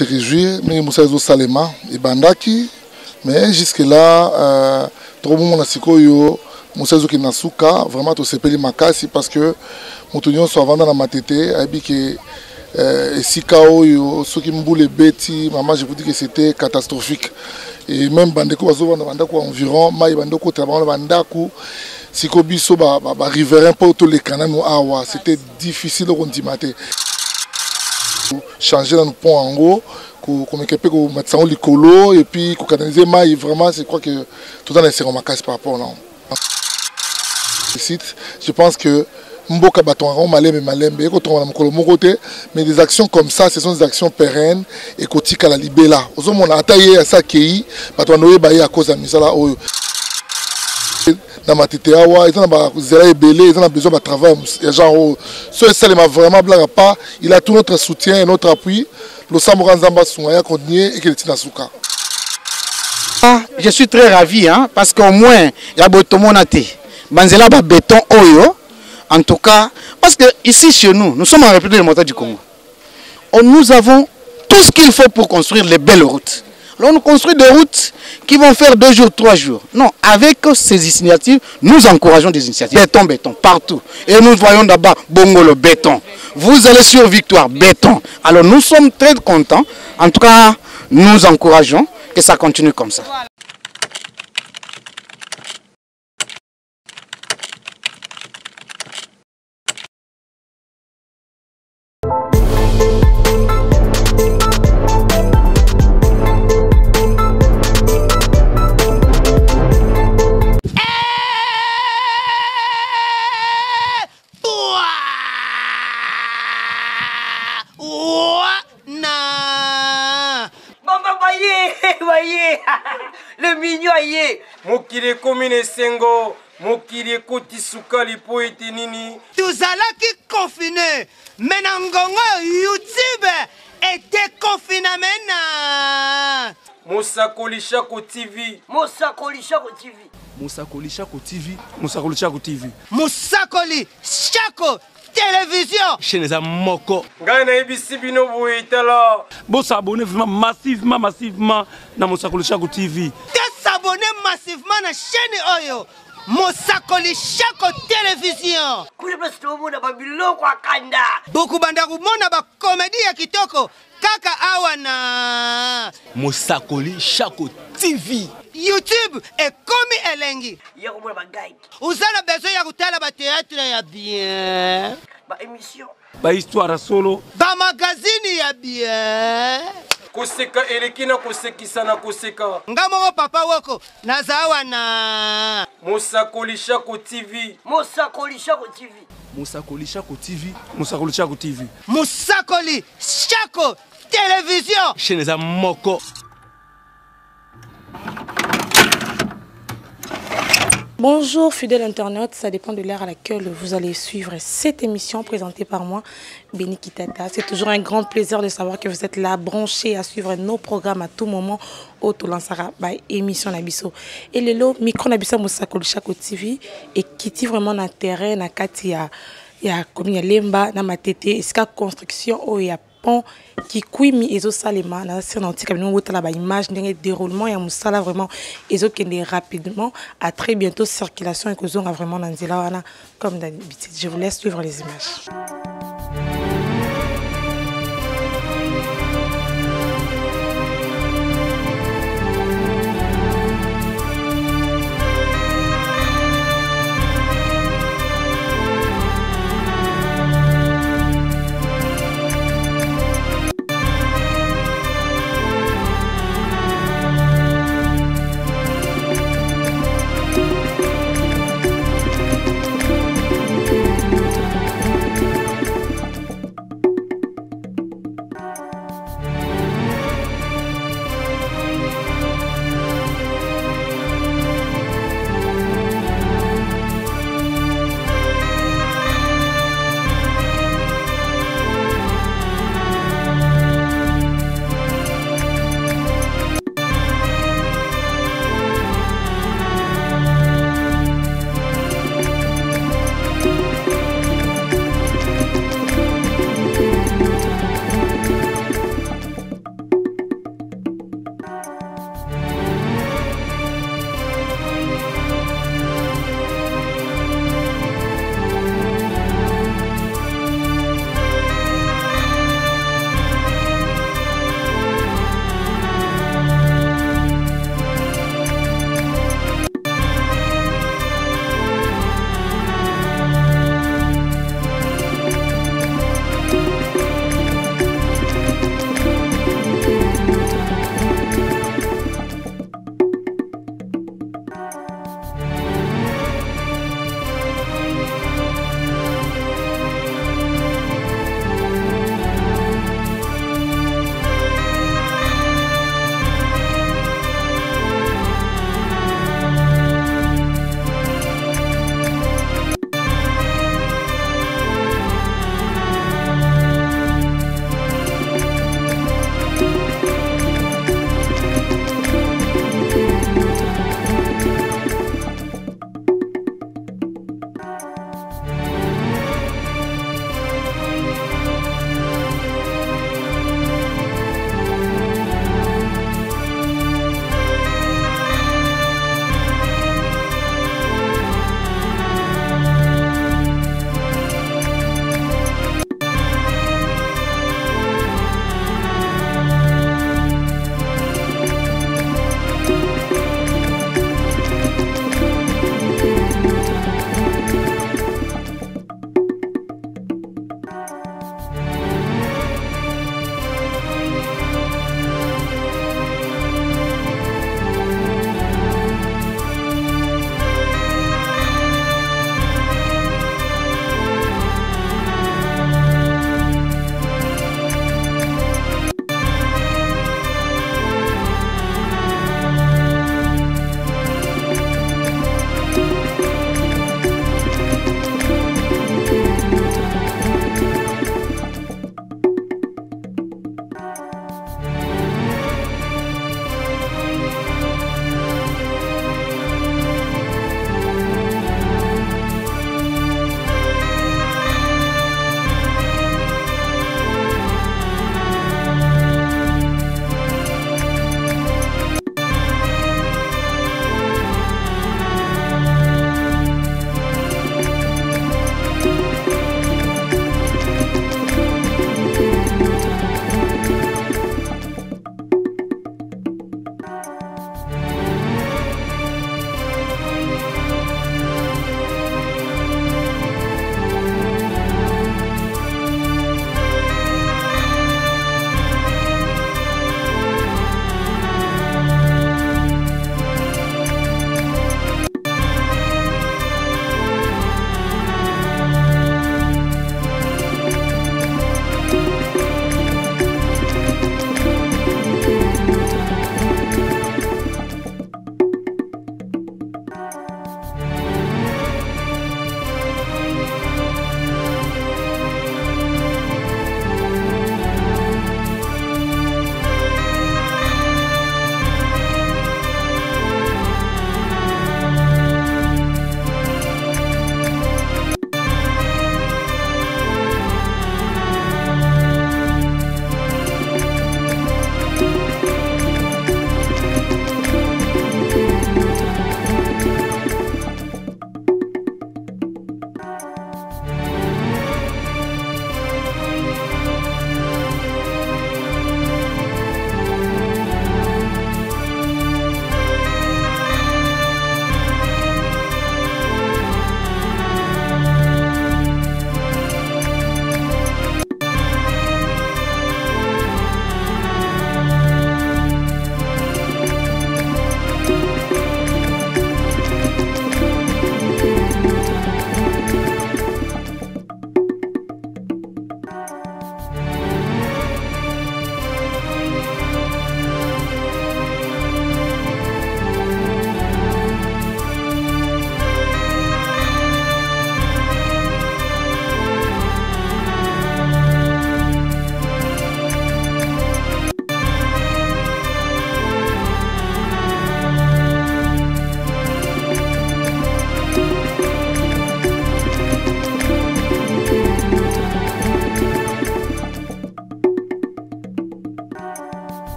se réjouir, mais Moussa Salema et Bandaki, mais jusque-là, trop bon mon asikoyo, Moussa Nasuka, vraiment tout s'appelle Makasi parce que Moutonion soit vendu dans ma tête, et si KO, ceux qui me boulent les bêtis, maman, je vous dis que c'était catastrophique. Et même Bandeko, environ, Maï Bandeko, Taban Bandaku, si Kobiso, riverain, pas tous les canaux, c'était difficile de continuer. Changer dans le pont en haut, qu'on peut mettre ça en licolo et puis qu'on canaliser Maï, vraiment, je crois que tout le temps, c'est un casse par rapport là. Je pense que Mboka Baton Malembe, mais des actions comme ça, ce sont des actions pérennes et quotidiennes à la libella. Aux hommes, on a attaqué à ça qui à cause de Misala. Dans ma tête, ils ont besoin de travail. Genre, ce m'a vraiment blague pas. Il a tout notre soutien et notre appui. Le Samoura Nzamba Soumaya continue et qu'il est Tinasuka. Je suis très ravi, hein, parce qu'au moins, il y a Botomonate. Banzela béton Oyo. En tout cas, parce que ici chez nous, nous sommes en République démocratique du Congo. Nous avons tout ce qu'il faut pour construire les belles routes. Alors on construit des routes qui vont faire 2 jours, 3 jours. Non, avec ces initiatives, nous encourageons des initiatives. Béton, béton, partout. Et nous voyons d'abord Bongolo, béton. Vous allez sur Victoire, béton. Alors nous sommes très contents. En tout cas, nous encourageons que ça continue comme ça. Le mignon aïe. Mokile komine sengo, mokile koti sukali po etenini. Tuzalaki confiné. Menangongo YouTube était confiné mena. Mosakoli Shako TV. Mosakoli Shako TV. Mosakoli Shako TV. Mosakoli Shako TV. Mosakoli Shako télévision. Cheneza moko. Ngana ebisi bino boitala. Bo s'abonner vraiment massivement na Mosakoli Shako TV. S'abonner massivement na chaîne Oyo. Mosakoli Shako télévision. Kule basi tomona babiloko akanda. Boku banda kumona ba comédie ya kitoko. Kaka awana. Mosakoli Shako TV. YouTube est comme elengi. Yako mona ba guide. Uzana besoin ya kutala ba théâtre ya bien. Ba émission. Ba histoire solo. Ba magazine ya bien. Koseka elekina kosekisa na koseka. Ngamo papa woko nazawa na Mosakoli Shako TV. Mosakoli Shako TV. Mosakoli Shako TV. Mosakoli Shako TV. Mosakoli Shako télévision. Cheneza moko. Bonjour fidèles internautes, ça dépend de l'heure à laquelle vous allez suivre cette émission présentée par moi, Béni Kitata. C'est toujours un grand plaisir de savoir que vous êtes là, branchés à suivre nos programmes à tout moment au Tolansara by émission Nabiso. Et le lot, micro Nabiso Mosakoli Shako TV et qui dit vraiment dans terrain, na kati ya comme ya lemba na matete, iska construction o ya pont qui kuimi ezo salema na sirnanti comme nous wotala ba image ndenge déroulement ya musala vraiment ezo kende rapidement. À très bientôt, circulation et kozonga vraiment dans nzela wana comme d'habitude. Je vous laisse suivre les images.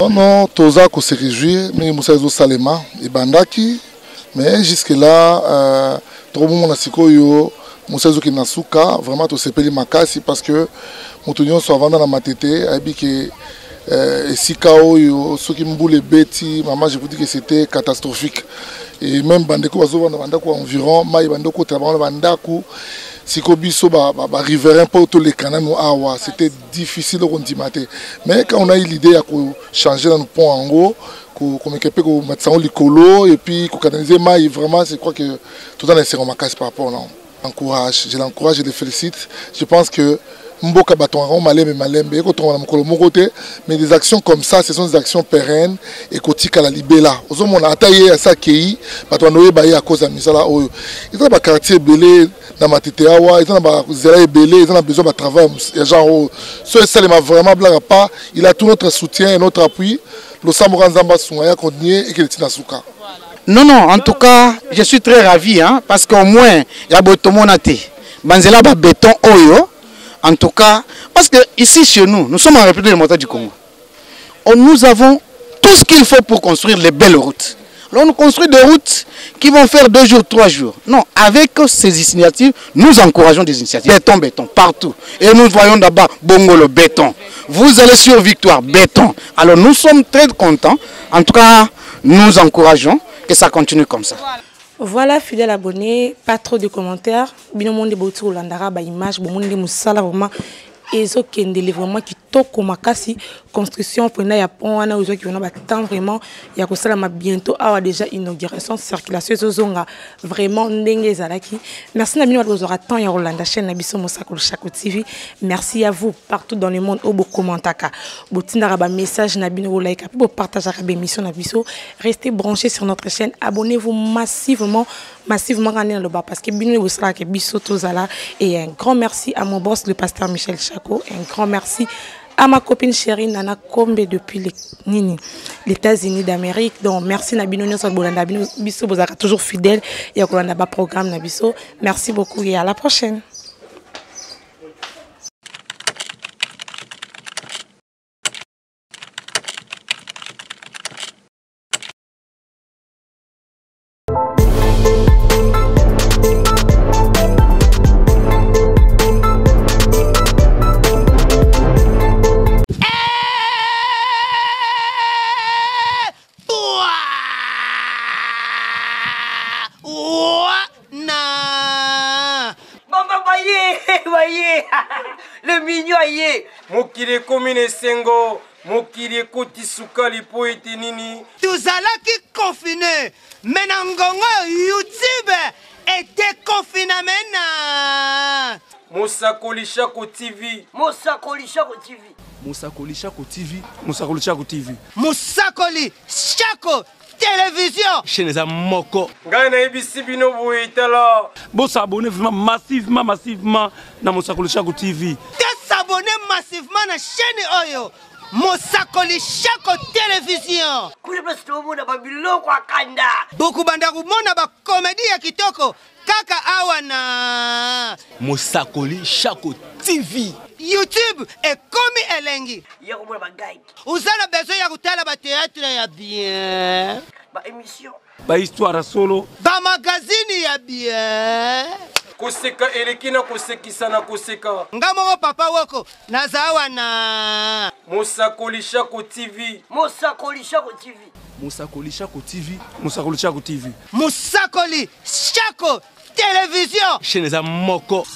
Non, non, Toza ko se réjouir, mais Moussa Ezo Salema et Bandaki, mais jusque là, trop bon na sikoyo, Moussa Ezo Kinasuka, vraiment to sepeli makasi parce que Moutunion soit vendant na matete, habiki Sikao yo, ceux qui m'boulent bêtis, maman je vous dis que c'était catastrophique. Et même Bandeko Bazo Bandako environ, Maï Bandoko Taban Bandako, Siko Biso riverain pour tous les canaux Awa, c'était difficile de continuer. Mais quand on a eu l'idée de changer dans le pont en haut, qu'on mettre ça en licolo et puis qu'on canaliser Maï, vraiment je crois que tout le temps c'est ma casse par rapport là. Je l'encourage, je le félicite. Je pense que Mboka Batonron, Malembe, mais des actions comme ça, ce sont des actions pérennes et quotidiennes à la libella. Aux hommes, on a attaqué à ça qui Batonroé Baye à cause de Misala. Ils ont un quartier belé dans ma tétéawa, ils ont un zéla belé, ils ont besoin de travail. Genre, ça ne m'a vraiment blague pas. Il a tout notre soutien et notre appui. Le Samoran Zamba Soumaya continue et qu'il est Tinasuka. Non, non, en tout cas, je suis très ravi, hein, parce qu'au moins, il y a Botomonate. Banzela ba béton oyo. En tout cas, parce que ici chez nous, nous sommes en République démocratique du Congo. Nous avons tout ce qu'il faut pour construire les belles routes. Alors nous construisons des routes qui vont faire 2 jours, 3 jours. Non, avec ces initiatives, nous encourageons des initiatives. Béton, béton, partout. Et nous voyons d'abord Bongolo, béton. Vous allez sur Victoire, béton. Alors nous sommes très contents. En tout cas, nous encourageons que ça continue comme ça. Voilà, fidèles abonnés, pas trop de commentaires. Bien au monde de Botou Landara, ba image, bon monde de Moussala vraiment. Ezo Kendele vraiment qui toko makasi construction pour na ya pont wana ozo qui on a temps vraiment ya ko sala ma bientôt awa déjà inauguration circulation zonga vraiment ndenge ezalaki. Merci na bino bazora temps ya Rolanda chaîne na biso Mosakolo Shako TV. Merci à vous partout dans le monde au bo commentaka. Botinda ba message na bino like pour partager la émission na biso. Restez branchés sur notre chaîne, abonnez-vous massivement dans le bas parce que bino vous sera que biso tozala et un grand merci à mon boss le pasteur Michel Chako, un grand merci à ma copine chérie Nana Kombe depuis les États-Unis d'Amérique. Donc merci Nabino Nyosa Bolanda Biso Bozaka toujours fidèle et à Kolanda ba programme Nabiso. Merci beaucoup et à la prochaine. Le mignon aïe. Mokile komine sengo. Mokile koti sukali po ete nini. Tuzalaki confiné. Menangongo YouTube était confiné mena. Mosakoli Shako TV. Mosakoli Shako TV. Mosakoli Shako TV. Mosakoli Shako TV. Mosakoli Shako télévision. Chaîne za moko. Ngai na ABC bino boitela. Bo s'abonner vraiment massivement na Mosakoli Shako TV. S'abonner massivement na chaîne oyo. Mosakoli Shako télévision. Kule basi tomona babiloko akanda. Boku banda kumona ba comédie ya kitoko. Kaka awa na Mosakoli Shako TV. YouTube est comme elengi. Yako mona ba guide. Uzana besoin ya kutala ba théâtre ya bien. Ba émission. Ba histoire solo. Ba magazine ya bien. Koseka elekina kosekisa na koseka. Ngamo papa wako nazawa na Mosakoli Shako TV. Mosakoli Shako TV. Mosakoli Shako TV. Mosakoli Shako TV. Mosakoli Shako télévision. Chaîne za moko.